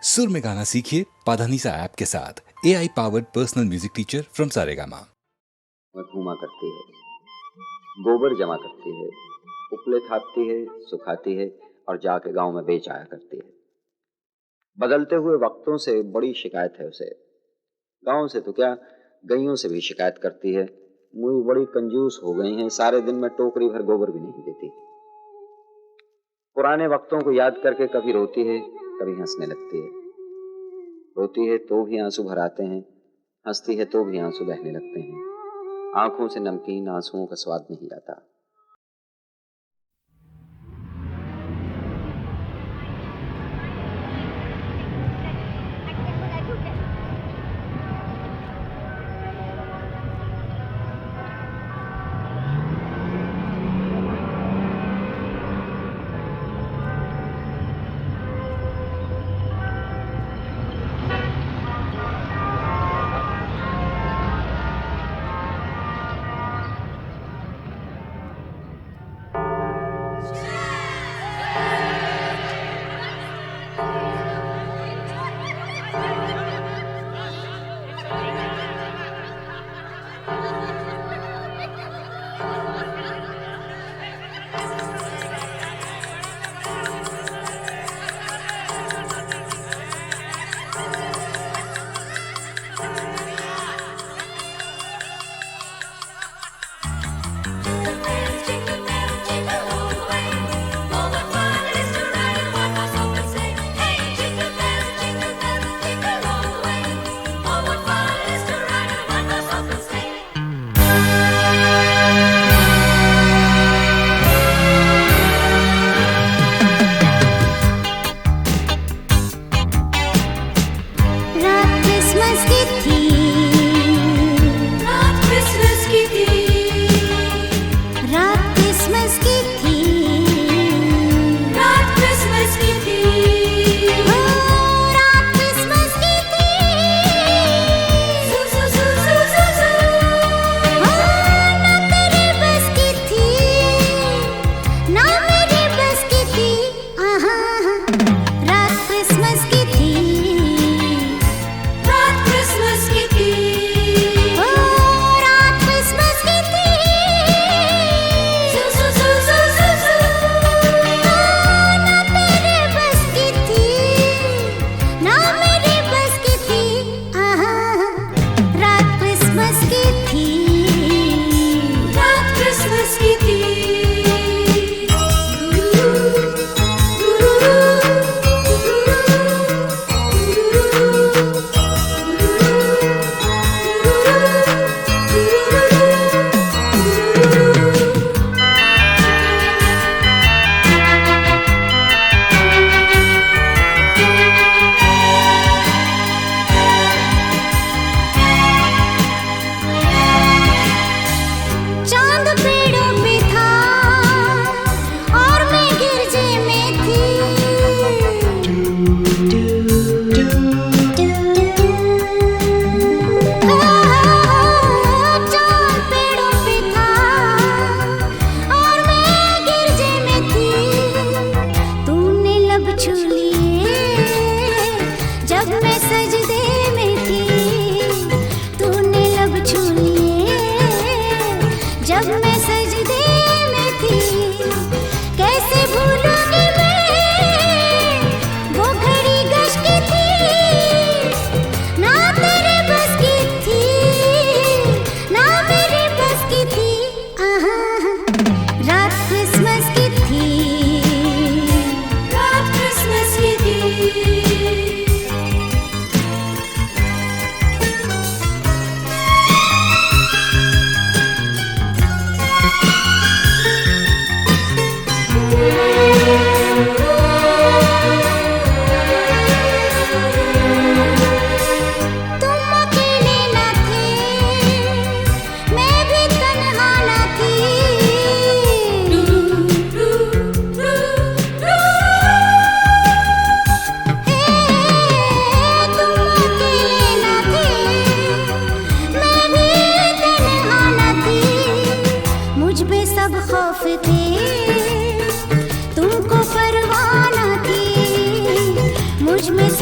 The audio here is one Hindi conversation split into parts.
सुर में गाना सीखिए पाधानीसा ऐप के साथ। AI powered personal music teacher from Saregama. घूमा करती है, गोबर जमा करती है, उपले थापती है, सुखाती है और जाके गांव में बेच आया करती है। बदलते हुए वक्तों से बड़ी शिकायत है उसे। गांव से तो क्या, गईयों से भी शिकायत करती है। मुई बड़ी कंजूस हो गई हैं, सारे दिन में टोकरी भर गोबर भी नहीं देती। पुराने वक्तों को याद करके कभी रोती है, कभी हंसने लगती है। रोती है तो भी आंसू भर आते हैं, हंसती है तो भी आंसू बहने लगते हैं। आंखों से नमकीन आंसुओं का स्वाद नहीं आता।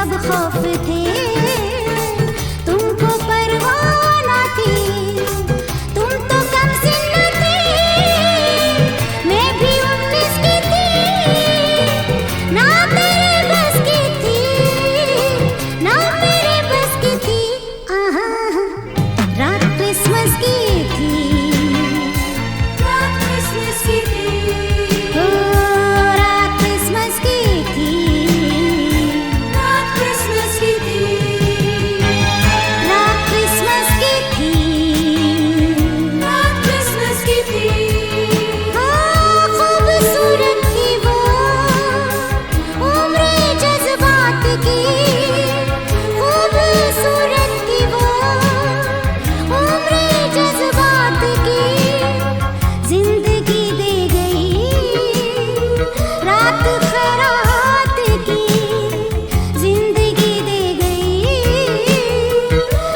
सब खौफ थे, तुमको परवाह ना थी। तुम तो कम सिन थे, मैं भी 19 की थी। ना तेरे बस की थी, ना मेरे बस की थी। आहा, रात क्रिसमस की थी, रात क्रिसमस की थी। ओ रात क्रिसमस की थी, रात क्रिसमस की थी। रात क्रिसमस की थी, रात क्रिसमस की थी। खूबसूरत थी वो उम्र जज्बात की, खूबसूरत थी वो उम्र जज्बात की। जिंदगी दे गई रात खैरात की, जिंदगी दे गई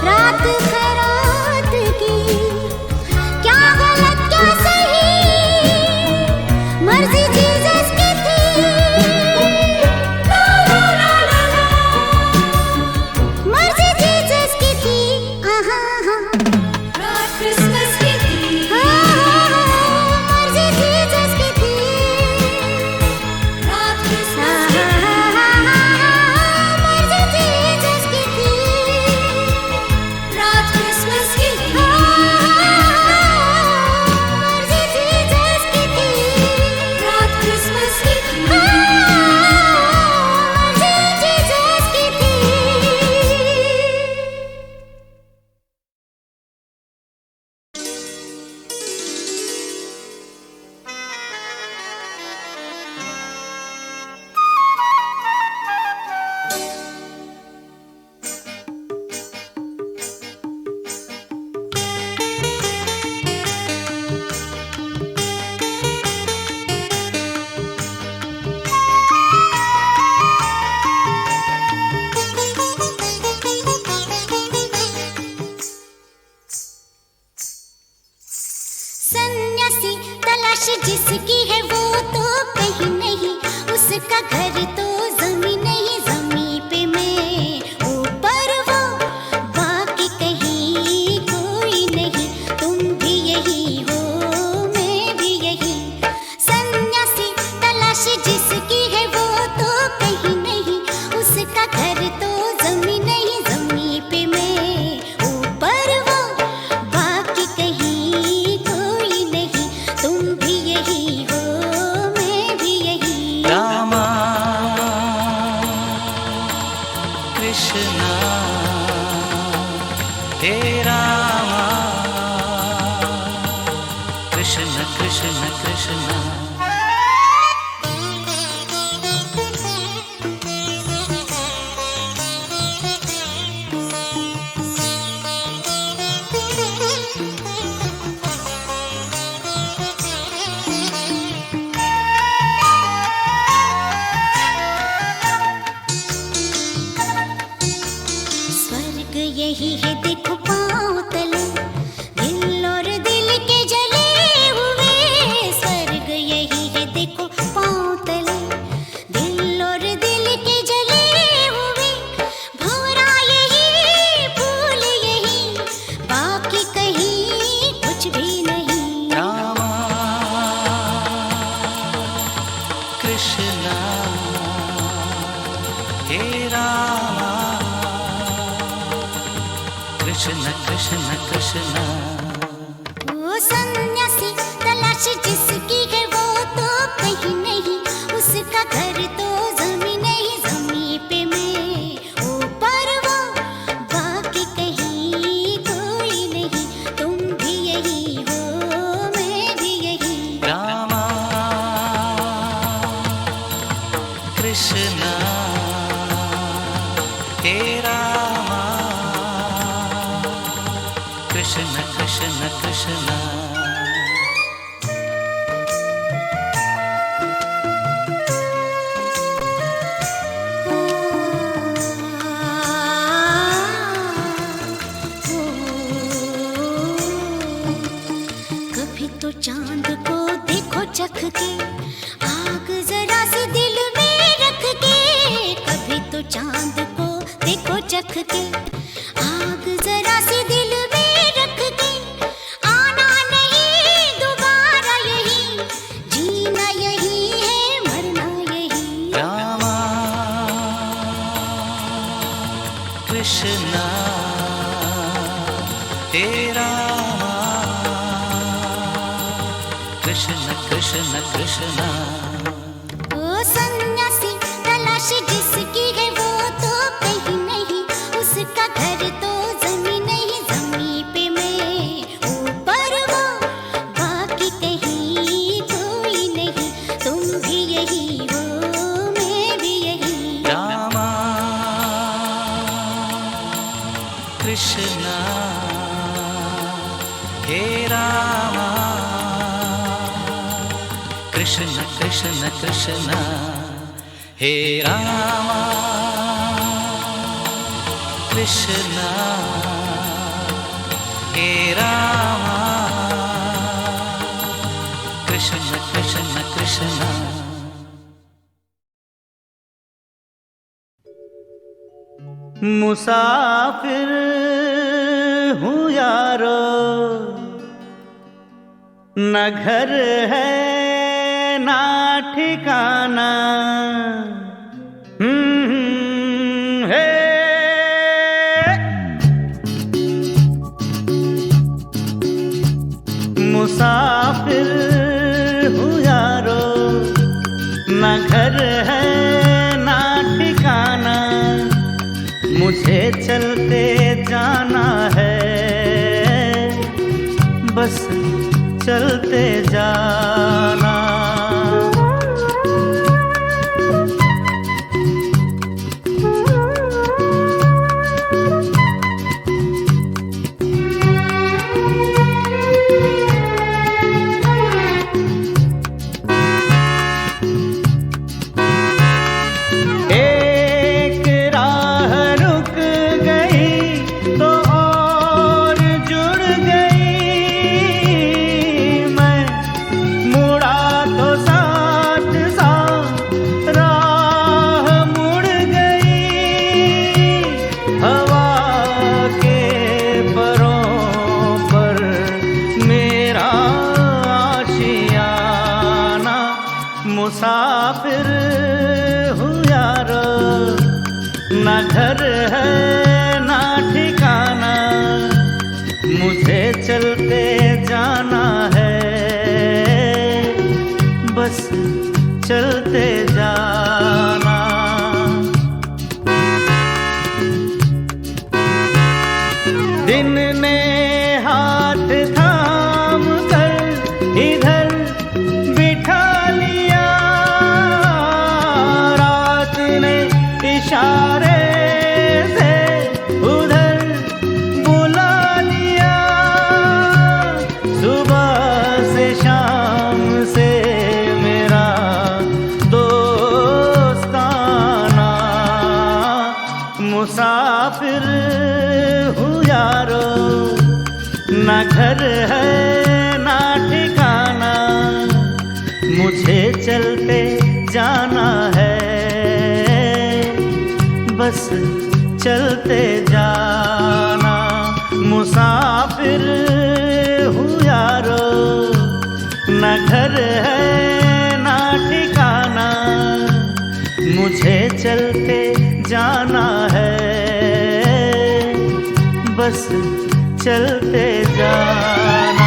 रात खैरात की। क्या गलत क्या सही, मर्जी जीसस की थी। ला ला ला ला ला, मर्जी जीसस की थी। आहा, रात क्रिसमस की थी, मर्जी जीसस की थी। रात क्रिसमस की थी, मर्जी जीसस की थी। रात क्रिसमस की थी, मर्जी जीसस की थी। रात क्रिसमस की थी, मर्जी जीसस की थी। सन्यासी तलाश जिसकी है वो तो कहीं नहीं, उसका घर तो जमीन नहीं, जमीन पे मैं ऊपर वो, बाकी कहीं कोई नहीं। तुम भी यही हो, मैं भी यही। सन्यासी तलाश जिसकी है वो तो कहीं नहीं, उसका घर तो जमीन नहीं, जमीन पे मैं ऊपर वो, बाकी कहीं कोई नहीं। तुम भी यही हो, मैं भी यही। रामा कृष्णा हे रामा कृष्ण कृष्ण कृष्ण। स्वर्ग यही है देखो पाँव तले, दिल और दिल के जले हुए। स्वर्ग यही है देखो पाँव तले, दिल और दिल के जले हुए। भंवरा यही, फूल यही, बाकी कहीं कुछ भी नहीं। रामा कृष्णा हे रामा कृष्ण कृष्ण कृष्ण। वो सन्यासी तलाश जिसकी है वो तो कहीं नहीं, उसका घर तो जमीन नहीं, जमीन पे मैं ऊपर वो, बाकी कहीं कोई नहीं। तुम भी यही हो, मैं भी यही। रामा कृष्णा हे रामा कृष्ण कृष्ण कृष्ण। कभी तो चांद को देखो चख के, आग जरा सी दिल में रख के। कभी तो चांद को देखो चख के, आग जरा सी दिल में रख के, आना नहीं दोबारा यही, जीना यही है मरना यही। रामा कृष्णा हे रामा कृष्ण कृष्ण कृष्णा। ओ सन्यासी तलाश जिसकी है वो तो कहीं नहीं, उसका घर तो जमी नहीं जमी पे मैं, ऊपर वो बाकी कहीं कोई नहीं, तुम भी यही हो मैं भी यही। रामा कृष्णा हे रामा कृष्ण कृष्ण कृष्णा हे रामा कृष्णा हे रामा कृष्ण कृष्ण कृष्णा। मुसाफिर हूँ यारो, न घर है ना ठिकाना, है मुसाफिर हूँ यारो, न घर है ना ठिकाना, मुझे चलते जाना है, बस चलते जाना। मुसाफिर हूँ यारो, ना घर है ना ठिकाना, मुझे चलते जाना है, बस चलते जाना। दिन ने हाथ थाम कर इधर बिठा लिया, रात ने इशारे से उधर बुला लिया, सुबह से शाम से मेरा दोस्ताना। मुसाफिर हूँ यारो, ना घर है ना ठिकाना, मुझे चलते जाना है, बस चलते जाना। मुसाफिर हूँ यारो, ना घर है ना ठिकाना, मुझे चलते जाना है, बस चलते जाना।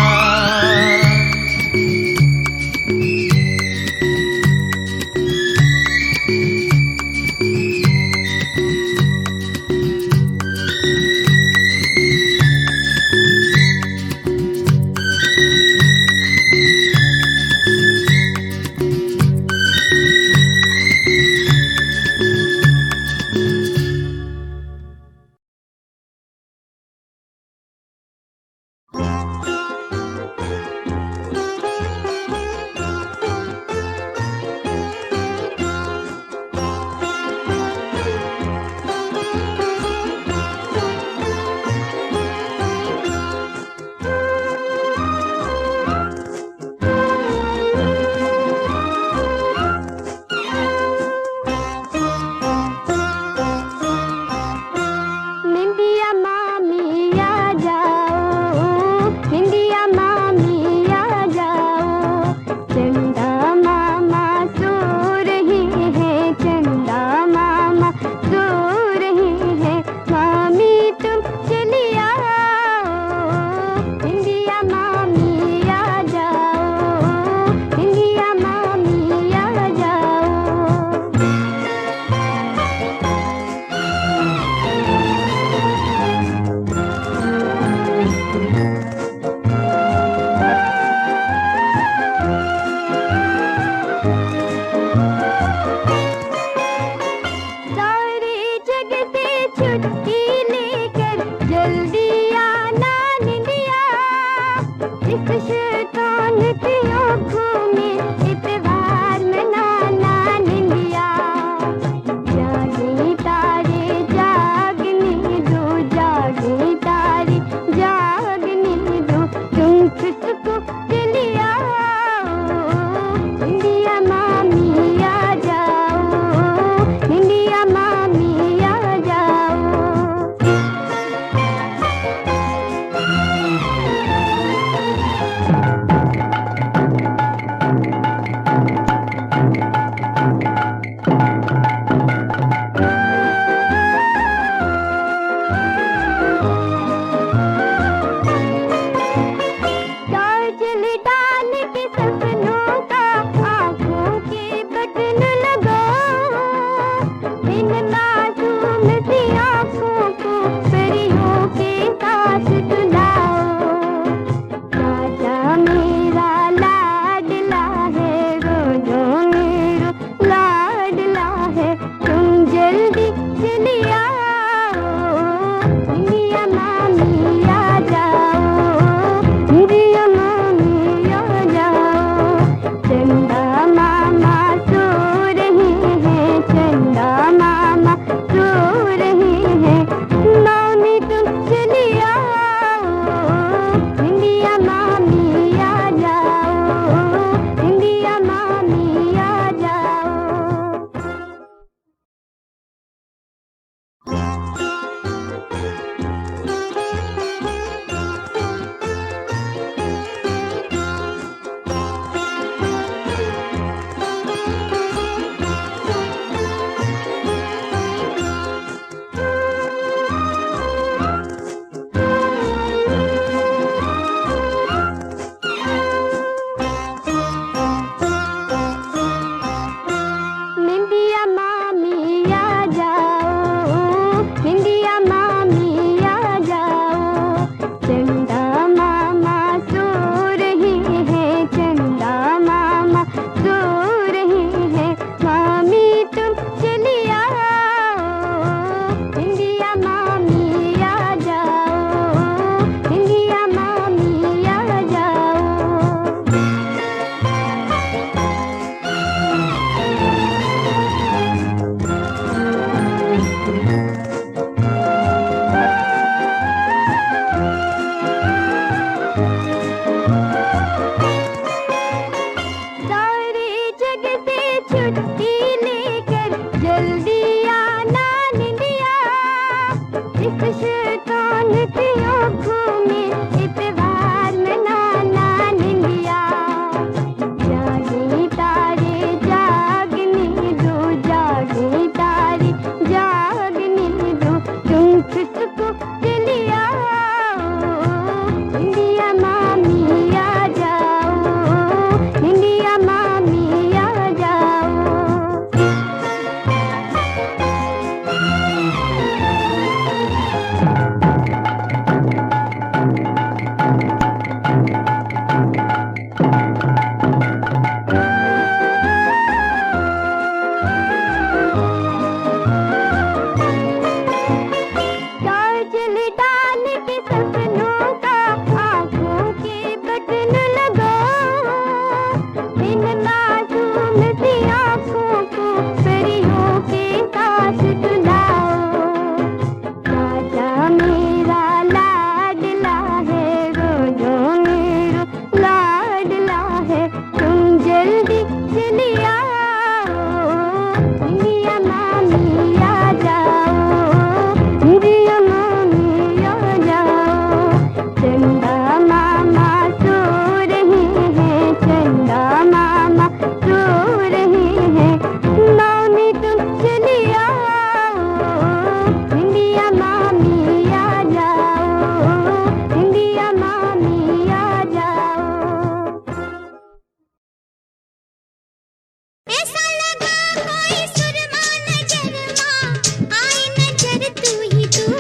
इंडिया मामी आ जाओ, चंदा मामा सो रहे हैं, चंदा मामा सो रहे हैं, मामी तुम चली आओ, इंडिया मामी आ जाओ, इंडिया मामी आ जाओ। सारे जग से छुट्टी लेकर जल्दी आना निंदिया, इस शैतान की आँखों में इतवार मनाना निंदिया। जागे तारे जागने दो, जागे तारे जागने दो, तुम खुद को चली आओ, इंडिया मामी आ जाओ, इंडिया मामी आ जाओ। काजल डाल के सपनों का आँखों के बटन लगाओ, इन मासूम सी आँखों को परियों के साथ डुलाओ। राजा मेरा लाडला है, रोजो मेरो लाडला है, तुम जल्दी चली आओ, इंडिया मामी आ जाओ, इंडिया मामी आ जाओ। चंदा मामा सो रहे हैं, चंदा मामा सो रहे हैं, मामी तुम चली आओ, इंडिया मामी आ जाओ, इंडिया मामी आ जाओ। ऐसा लगा कोई सुरमा नजर माँ, आई नजर तू ही तू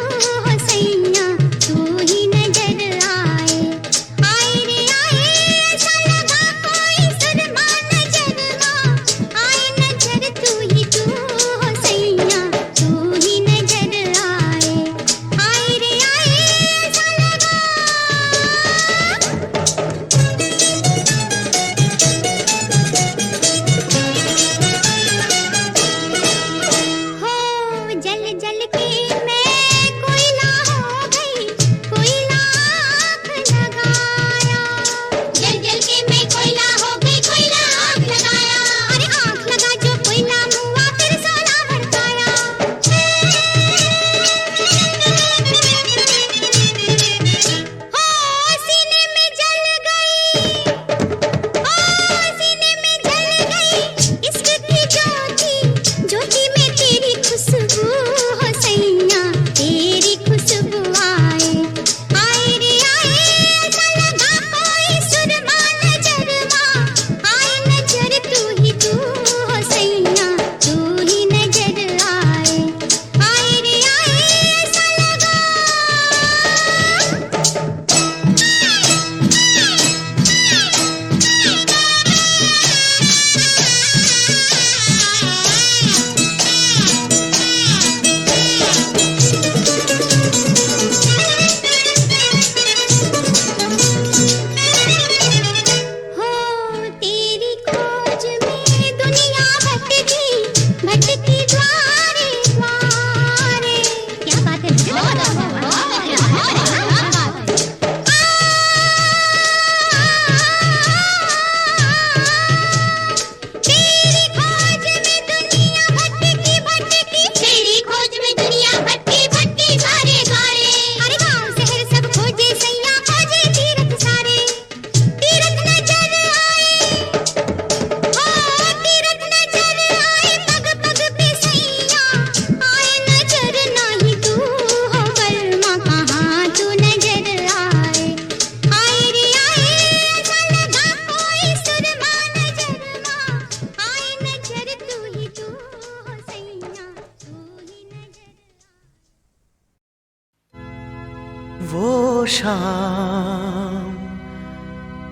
वो शाम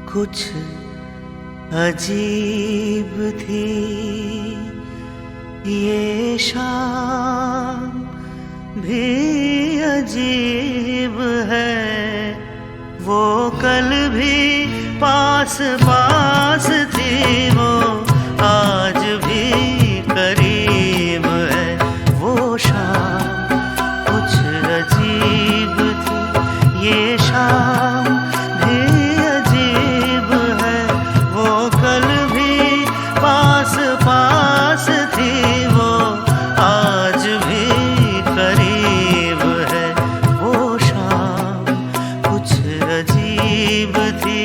कुछ अजीब थी, ये शाम भी अजीब है। वो कल भी पास पास थी, वो आज भी करीब है। वो शाम कुछ अजीब थी, ये शाम भी अजीब है। वो कल भी पास पास थी, वो आज भी करीब है। वो शाम कुछ अजीब थी।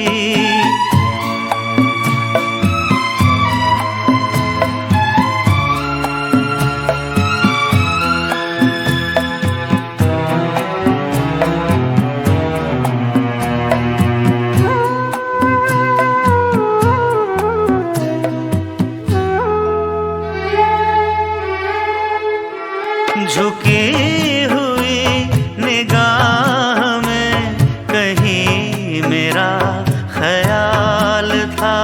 झुकी हुई निगाह में कहीं मेरा ख्याल था।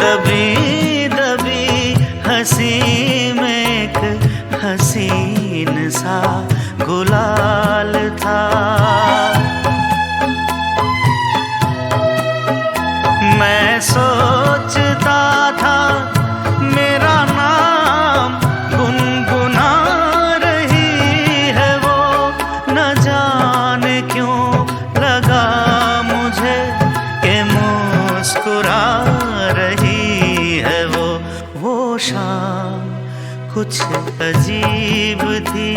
दबी दबी हंसी में एक हसीन सा गुलाल था। मैं सोचता था मेरा नाम गुनगुना रही है वो, न जाने क्यों लगा मुझे कि मुस्कुरा रही है वो। वो शाम कुछ अजीब थी।